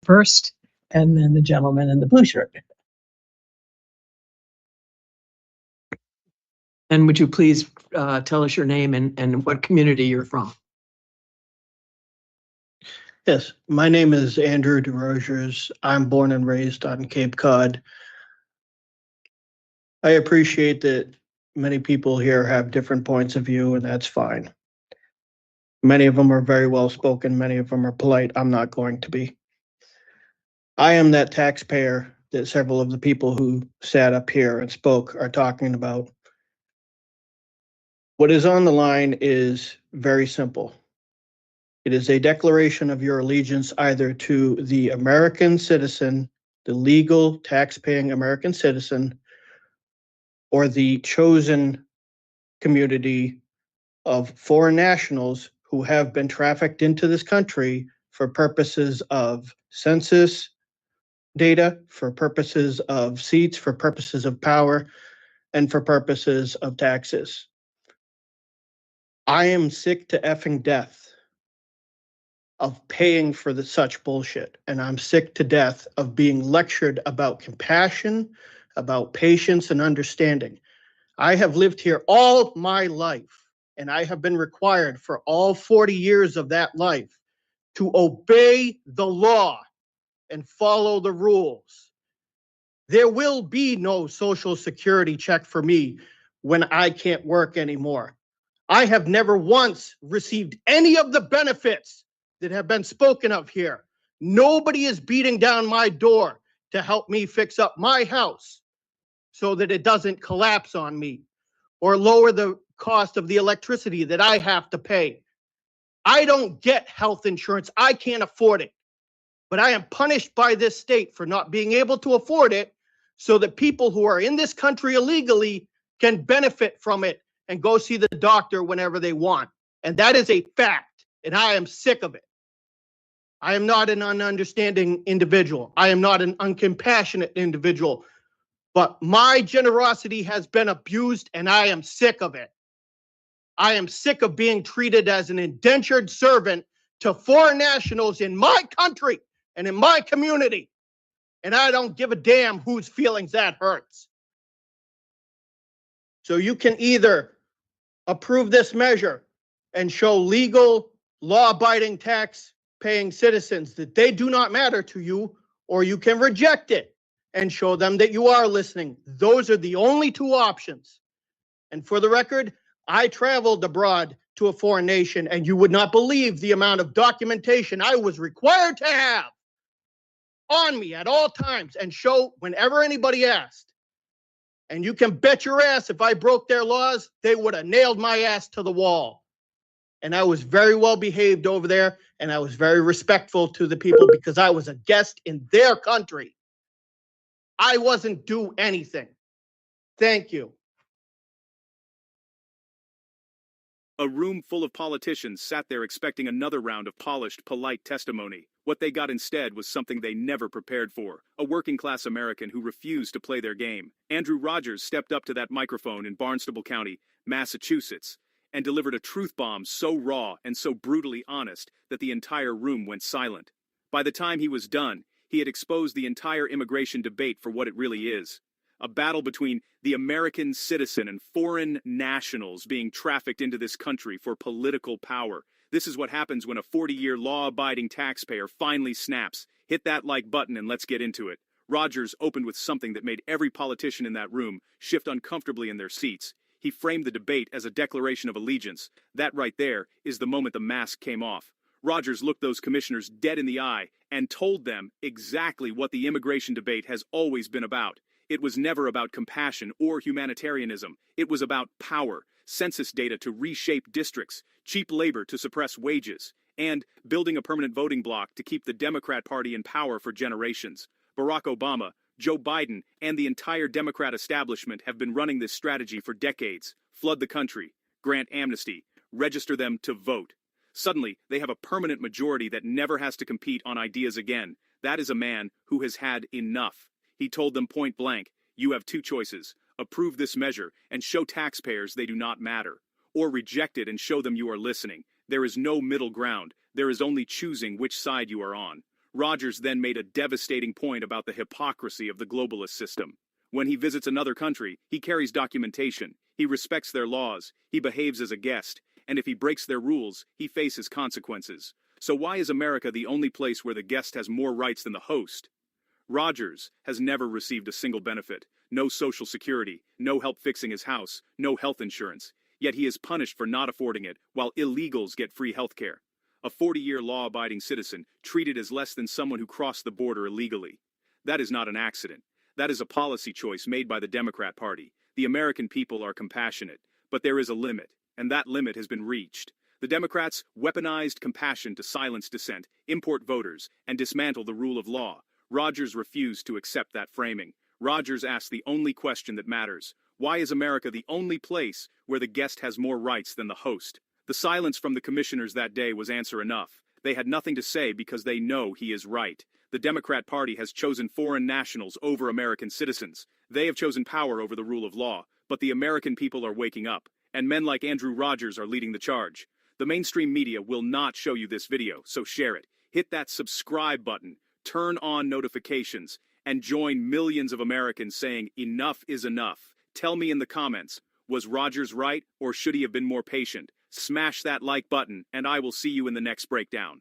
first, and then the gentleman in the blue shirt. And would you please tell us your name and what community you're from? Yes, my name is Andrew DeRogers. I'm born and raised on Cape Cod. I appreciate that many people here have different points of view, and that's fine. Many of them are very well spoken, many of them are polite. I'm not going to be. I am that taxpayer that several of the people who sat up here and spoke are talking about. What is on the line is very simple. It is a declaration of your allegiance either to the American citizen, the legal tax-paying American citizen, or the chosen community of foreign nationals who have been trafficked into this country for purposes of census data, for purposes of seats, for purposes of power, and for purposes of taxes. I am sick to effing death of paying for such bullshit. And I'm sick to death of being lectured about compassion, about patience and understanding. I have lived here all my life, and I have been required for all 40 years of that life to obey the law and follow the rules. There will be no Social Security check for me when I can't work anymore. I have never once received any of the benefits that have been spoken of here. Nobody is beating down my door to help me fix up my house so that it doesn't collapse on me or lower the cost of the electricity that I have to pay. I don't get health insurance. I can't afford it. But I am punished by this state for not being able to afford it so that people who are in this country illegally can benefit from it and go see the doctor whenever they want. And that is a fact, and I am sick of it. I am not an ununderstanding individual. I am not an uncompassionate individual. But my generosity has been abused, and I am sick of it. I am sick of being treated as an indentured servant to foreign nationals in my country and in my community. And I don't give a damn whose feelings that hurts. So you can either approve this measure and show legal, law-abiding, tax-paying citizens that they do not matter to you, or you can reject it and show them that you are listening. Those are the only two options. And for the record, I traveled abroad to a foreign nation, and you would not believe the amount of documentation I was required to have on me at all times and show whenever anybody asked. And you can bet your ass if I broke their laws, they would have nailed my ass to the wall. And I was very well behaved over there, and I was very respectful to the people because I was a guest in their country. I wasn't due anything. Thank you. A room full of politicians sat there expecting another round of polished, polite testimony. What they got instead was something they never prepared for, a working-class American who refused to play their game. Andrew Rogers stepped up to that microphone in Barnstable County, Massachusetts, and delivered a truth bomb so raw and so brutally honest that the entire room went silent. By the time he was done, he had exposed the entire immigration debate for what it really is. A battle between the American citizen and foreign nationals being trafficked into this country for political power. This is what happens when a 40-year law-abiding taxpayer finally snaps. Hit that like button and let's get into it. Rogers opened with something that made every politician in that room shift uncomfortably in their seats. He framed the debate as a declaration of allegiance. That right there is the moment the mask came off. Rogers looked those commissioners dead in the eye and told them exactly what the immigration debate has always been about. It was never about compassion or humanitarianism. It was about power, census data to reshape districts, cheap labor to suppress wages, and building a permanent voting bloc to keep the Democrat Party in power for generations. Barack Obama, Joe Biden, and the entire Democrat establishment have been running this strategy for decades. Flood the country, grant amnesty, register them to vote. Suddenly, they have a permanent majority that never has to compete on ideas again. That is a man who has had enough. He told them point blank, you have two choices. Approve this measure and show taxpayers they do not matter. Or reject it and show them you are listening. There is no middle ground. There is only choosing which side you are on. Rogers then made a devastating point about the hypocrisy of the globalist system. When he visits another country, he carries documentation, he respects their laws, he behaves as a guest, and if he breaks their rules, he faces consequences. So why is America the only place where the guest has more rights than the host? Rogers has never received a single benefit, no social security, no help fixing his house, no health insurance, yet he is punished for not affording it, while illegals get free health care. A 40-year law-abiding citizen treated as less than someone who crossed the border illegally. That is not an accident. That is a policy choice made by the Democrat Party. The American people are compassionate, but there is a limit, and that limit has been reached. The Democrats weaponized compassion to silence dissent, import voters, and dismantle the rule of law. Rogers refused to accept that framing. Rogers asked the only question that matters. Why is America the only place where the guest has more rights than the host? The silence from the commissioners that day was answer enough. They had nothing to say because they know he is right. The Democrat Party has chosen foreign nationals over American citizens. They have chosen power over the rule of law, but the American people are waking up, and men like Andrew Rogers are leading the charge. The mainstream media will not show you this video, so share it. Hit that subscribe button, turn on notifications, and join millions of Americans saying enough is enough. Tell me in the comments, was Rogers right or should he have been more patient? Smash that like button, and I will see you in the next breakdown.